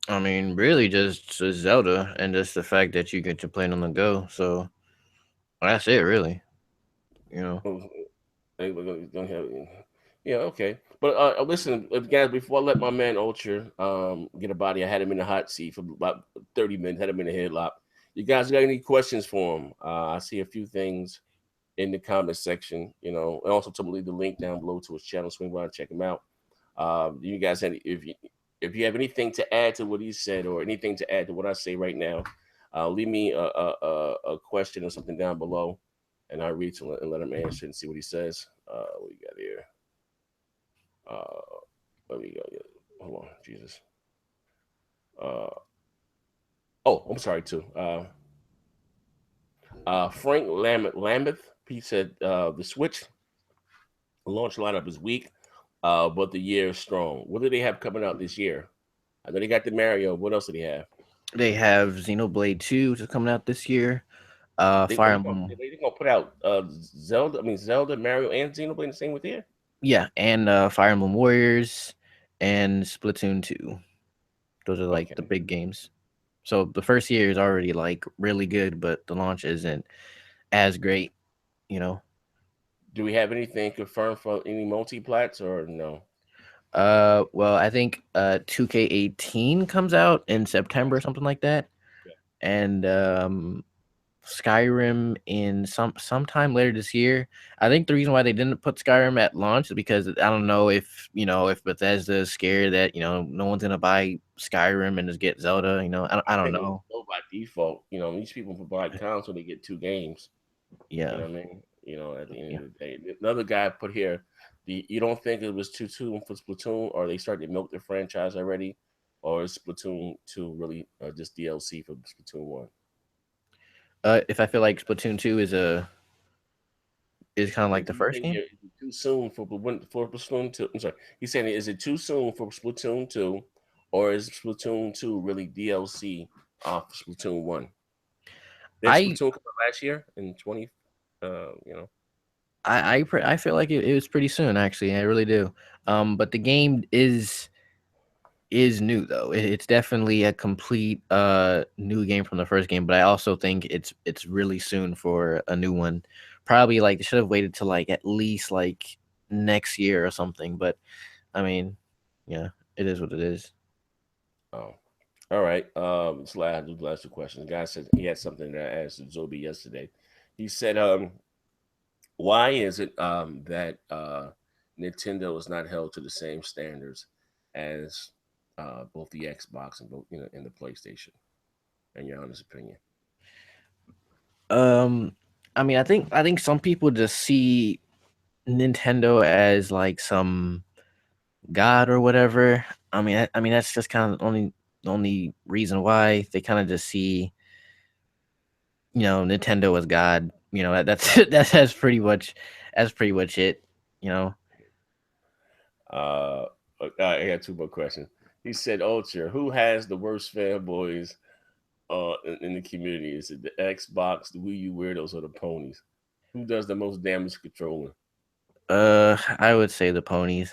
[SPEAKER 2] I mean, really, just Zelda, and just the fact that you get to play it on the go. So that's it, really. You know.
[SPEAKER 1] Oh, hey, we're gonna have, yeah, okay. But listen, guys, before I let my man Ultra get a body, I had him in the hot seat for about 30 minutes, had him in the headlock. You guys got any questions for him? I see a few things in the comment section, and also to leave the link down below to his channel. Swing by and check him out. You guys, if you have anything to add to what he said or anything to add to what I say right now, leave me a question or something down below, and I'll read to and let him answer and see what he says. What we got here? Uh, let me go. Yeah. Hold on, Jesus. Uh, oh, I'm sorry too. Frank Lambeth. He said the Switch launch lineup is weak, but the year is strong. What do they have coming out this year? I know they got the Mario. What else do they have?
[SPEAKER 2] They have Xenoblade 2, which is coming out this year.
[SPEAKER 1] They
[SPEAKER 2] Fire
[SPEAKER 1] are they gonna
[SPEAKER 2] Emblem,
[SPEAKER 1] they gonna put out Zelda? I mean Zelda, Mario, and Xenoblade the same with here.
[SPEAKER 2] yeah, and Fire Emblem Warriors and Splatoon 2. Those are like the
[SPEAKER 1] Okay.
[SPEAKER 2] big games. So the first year is already like really good, but the launch isn't as great, you know.
[SPEAKER 1] Do we have anything confirmed for any multi-plats or no?
[SPEAKER 2] Well, I think 2K18 comes out in September or
[SPEAKER 1] Gotcha.
[SPEAKER 2] something like that,
[SPEAKER 1] Yeah.
[SPEAKER 2] and Skyrim in sometime later this year. I think the reason why they didn't put Skyrim at launch is because I don't know if Bethesda is scared that no one's gonna buy Skyrim and just get Zelda. I
[SPEAKER 1] I
[SPEAKER 2] don't
[SPEAKER 1] think they
[SPEAKER 2] know.
[SPEAKER 1] go by default. These people who buy console, they get 2 games. You
[SPEAKER 2] Yeah,
[SPEAKER 1] know what I mean? At the end
[SPEAKER 2] yeah.
[SPEAKER 1] of the day, another guy put here. You don't think it was too soon for Splatoon, or they started to milk the franchise already, or is Splatoon 2 really just DLC for Splatoon 1?
[SPEAKER 2] If I feel like Splatoon 2 is kind of like
[SPEAKER 1] Like,
[SPEAKER 2] the
[SPEAKER 1] do you
[SPEAKER 2] first
[SPEAKER 1] think
[SPEAKER 2] game.
[SPEAKER 1] is it too soon for Splatoon 2? I'm sorry, he's saying, is it too soon for Splatoon 2, or is Splatoon 2 really DLC off Splatoon 1? Did
[SPEAKER 2] I
[SPEAKER 1] Splatoon come out last year in 20? You know.
[SPEAKER 2] I feel like it was pretty soon, actually. I really do. But the game is new though. It's definitely a complete new game from the first game, but I also think it's really soon for a new one. Probably like they should have waited till like at least like next year or something. But I mean, yeah, it is what it is.
[SPEAKER 1] Oh, all right. This last 2 questions. The guy said he had something that I asked Zobi yesterday. He said, why is it that Nintendo is not held to the same standards as both the Xbox and both and the PlayStation? In your honest opinion.
[SPEAKER 2] Um, I mean, I think some people just see Nintendo as like some god or whatever. I mean that's just kind of the only reason why they kind of just see Nintendo as god. That's that's pretty much it. You know.
[SPEAKER 1] Uh, I got two more questions. He said, "Ultra, who has the worst fanboys in the community? Is it the Xbox, the Wii U weirdos, or the ponies? Who does the most damage controlling?
[SPEAKER 2] I would say the ponies.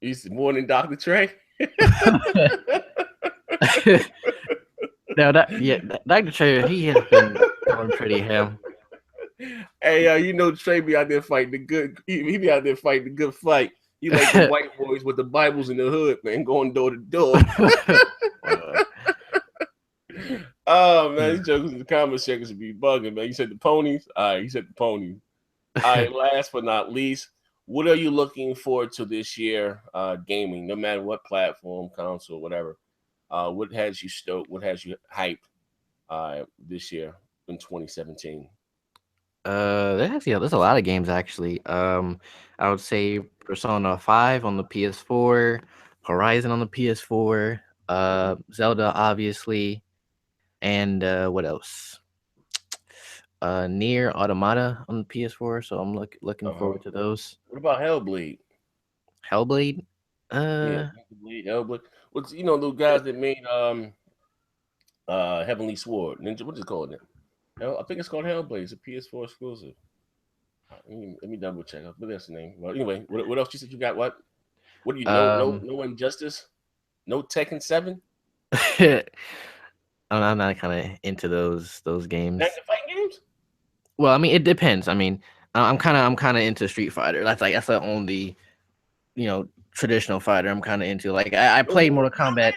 [SPEAKER 1] He's more than Dr. Trey."
[SPEAKER 2] Now Dr. Trey, he has been going pretty ham.
[SPEAKER 1] Hey, you know Trey be out there fighting the good. He be out there fighting the good fight. He like the white boys with the Bibles in the hood, man, going door to door.
[SPEAKER 2] Wow.
[SPEAKER 1] Oh man, these jokers in the comment section should be bugging, man. You said the ponies. All right, you said the ponies. All right, last but not least, what are you looking forward to this year? Gaming, no matter what platform, console, whatever. What has you stoked? What has you hyped? This year in 2017.
[SPEAKER 2] There's a lot of games actually. I would say Persona 5 on the PS4, Horizon on the PS4, Zelda obviously, and what else? Near Automata on the PS4, so I'm looking
[SPEAKER 1] Uh huh.
[SPEAKER 2] forward to those.
[SPEAKER 1] What about Hellblade?
[SPEAKER 2] Hellblade,
[SPEAKER 1] Yeah,
[SPEAKER 2] uh,
[SPEAKER 1] Hellblade. What's the guys that made Heavenly Sword? Ninja, what is it called? Hell, I think it's called Hellblade. It's a PS4 exclusive. Let me double check. I believe that's the name. Well, anyway, what else you said you got? What do you know? No,
[SPEAKER 2] um,
[SPEAKER 1] no Injustice. No Tekken 7.
[SPEAKER 2] I'm not kind of into those
[SPEAKER 1] Back
[SPEAKER 2] games.
[SPEAKER 1] to fighting games.
[SPEAKER 2] Well, I mean, it depends. I mean, I'm kind of into Street Fighter. That's the only traditional fighter I'm kind of into. Like I
[SPEAKER 1] No
[SPEAKER 2] played
[SPEAKER 1] Mortal
[SPEAKER 2] Mortal Kombat.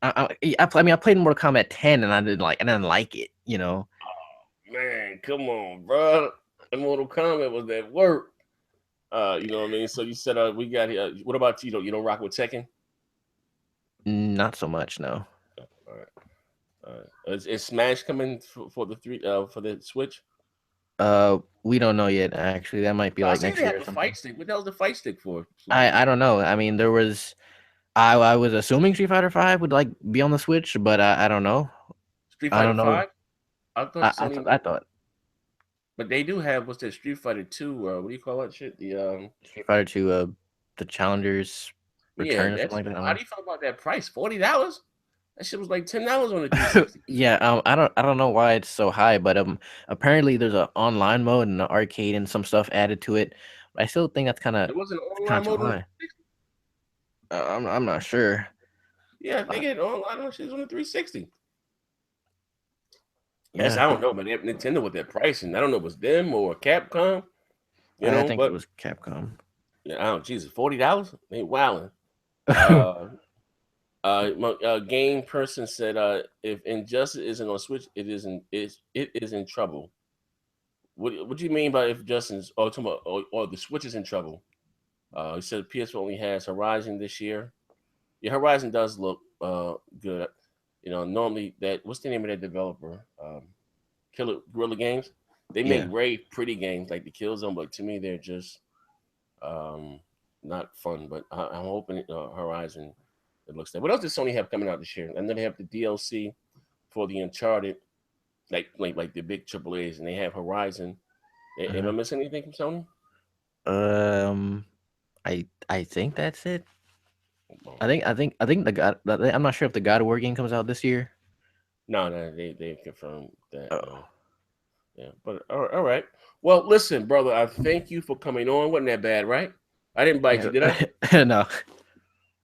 [SPEAKER 1] Kombat.
[SPEAKER 2] I played Mortal Kombat 10 and I didn't like it.
[SPEAKER 1] Man, come on, bro. And Mortal Kombat was that work. You know what I mean. So you said we got here. What about you? You don't rock with Tekken?
[SPEAKER 2] Not so much. No.
[SPEAKER 1] All right. All right. Is Smash coming for the for the Switch?
[SPEAKER 2] We don't know yet. Actually, that might be
[SPEAKER 1] I
[SPEAKER 2] like
[SPEAKER 1] see
[SPEAKER 2] next
[SPEAKER 1] they
[SPEAKER 2] year
[SPEAKER 1] have
[SPEAKER 2] or
[SPEAKER 1] the
[SPEAKER 2] something.
[SPEAKER 1] fight stick. What the hell's the fight stick for?
[SPEAKER 2] I don't know. I mean, there was I was assuming Street Fighter 5 would like be on the Switch, but I don't know.
[SPEAKER 1] Street
[SPEAKER 2] I
[SPEAKER 1] Fighter
[SPEAKER 2] don't know.
[SPEAKER 1] Five. I thought
[SPEAKER 2] I
[SPEAKER 1] Sony,
[SPEAKER 2] thought
[SPEAKER 1] but they do have what's that? Street Fighter Two. What do you call that shit?
[SPEAKER 2] Street Fighter 2, the Challengers
[SPEAKER 1] Yeah,
[SPEAKER 2] Return or something
[SPEAKER 1] that's.
[SPEAKER 2] like that. I don't
[SPEAKER 1] How
[SPEAKER 2] know.
[SPEAKER 1] do you feel about that price? $40. That shit was like $10 on the 360.
[SPEAKER 2] Yeah, I don't know why it's so high, but apparently there's an online mode and an arcade and some stuff added to it. But I still think that's kind of
[SPEAKER 1] There wasn't an
[SPEAKER 2] kind
[SPEAKER 1] online
[SPEAKER 2] of too
[SPEAKER 1] mode on the
[SPEAKER 2] high.
[SPEAKER 1] 360.
[SPEAKER 2] I'm not sure.
[SPEAKER 1] Yeah, they
[SPEAKER 2] Uh,
[SPEAKER 1] get online on shit on the 360. That's
[SPEAKER 2] yeah,
[SPEAKER 1] I don't know, but Nintendo with their pricing, I don't know if it was them or Capcom,
[SPEAKER 2] I think it
[SPEAKER 1] but
[SPEAKER 2] was Capcom.
[SPEAKER 1] yeah, I don't. Jesus, $40? They wilding. Uh, game person said, if Injustice isn't on Switch, it is in trouble. What do you mean by if Justin's or the Switch is in trouble? He said PS4 only has Horizon this year. Yeah, Horizon does look good. Normally that what's the name of that developer? Killer Gorilla Games. They make
[SPEAKER 2] Yeah.
[SPEAKER 1] rave pretty games like the Killzone, but to me they're just um, not fun. But I'm hoping Horizon it looks like. What else does Sony have coming out this year? And then they have the DLC for the Uncharted, like the big Triple A's, and they have Horizon. Am I
[SPEAKER 2] Uh-huh.
[SPEAKER 1] missing anything from Sony?
[SPEAKER 2] Um, I think that's it.
[SPEAKER 1] Oh,
[SPEAKER 2] I think I'm not sure if the God of War game comes out this year.
[SPEAKER 1] no, they confirmed that.
[SPEAKER 2] Oh.
[SPEAKER 1] Yeah, but all right. Well, listen, brother, I thank you for coming on. Wasn't that bad, right? I didn't bite
[SPEAKER 2] Yeah.
[SPEAKER 1] you, did I?
[SPEAKER 2] No.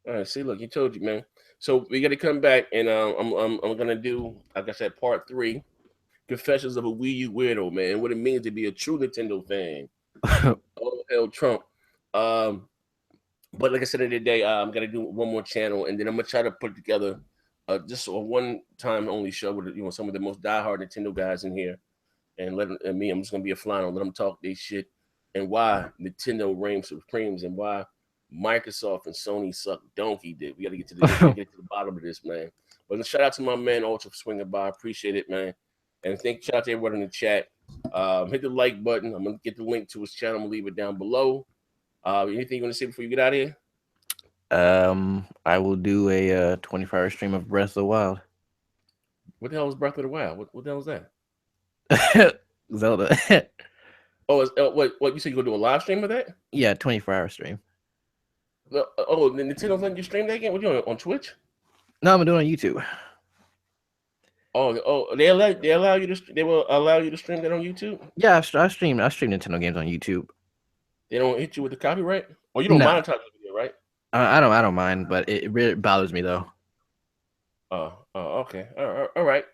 [SPEAKER 1] All right, see, look, he told you, man. So we got to come back, and I'm gonna do, like I said, part three, Confessions of a Wii U Weirdo, man. What it means to be a true Nintendo fan. Oh hell, Trump. Um, but like I said the other day, I'm gonna do one more channel, and then I'm gonna try to put together just a one time only show with some of the most diehard Nintendo guys in here, and me, I'm just gonna be a fly on, let them talk their shit, and why Nintendo reigns supremes, and why Microsoft and Sony suck donkey dick. We gotta get to the bottom of this, man. But shout out to my man Ultra for swinging by. I appreciate it, man. And shout out to everyone in the chat. Hit the like button. I'm gonna get the link to his channel. I'm gonna leave it down below. Anything you want to say before you get out of here?
[SPEAKER 2] I will do a 24-hour stream of Breath of the Wild.
[SPEAKER 1] What the hell is Breath of the Wild? What the hell is that?
[SPEAKER 2] Zelda.
[SPEAKER 1] Oh, what you said you gonna do a live stream of that?
[SPEAKER 2] Yeah, 24-hour stream.
[SPEAKER 1] Oh, Nintendo's letting you stream that game? What you doing on Twitch?
[SPEAKER 2] No, I'm doing it on YouTube.
[SPEAKER 1] Oh, they will allow you to stream that on YouTube.
[SPEAKER 2] Yeah, I stream Nintendo games on YouTube.
[SPEAKER 1] They don't hit you with the copyright, or you don't
[SPEAKER 2] No,
[SPEAKER 1] monetize the video, right?
[SPEAKER 2] I don't mind, but it really bothers me though.
[SPEAKER 1] Okay, all right.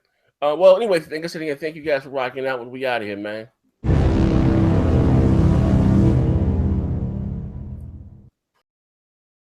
[SPEAKER 1] Well, anyway, thank you guys for rocking out. When we out of here, man.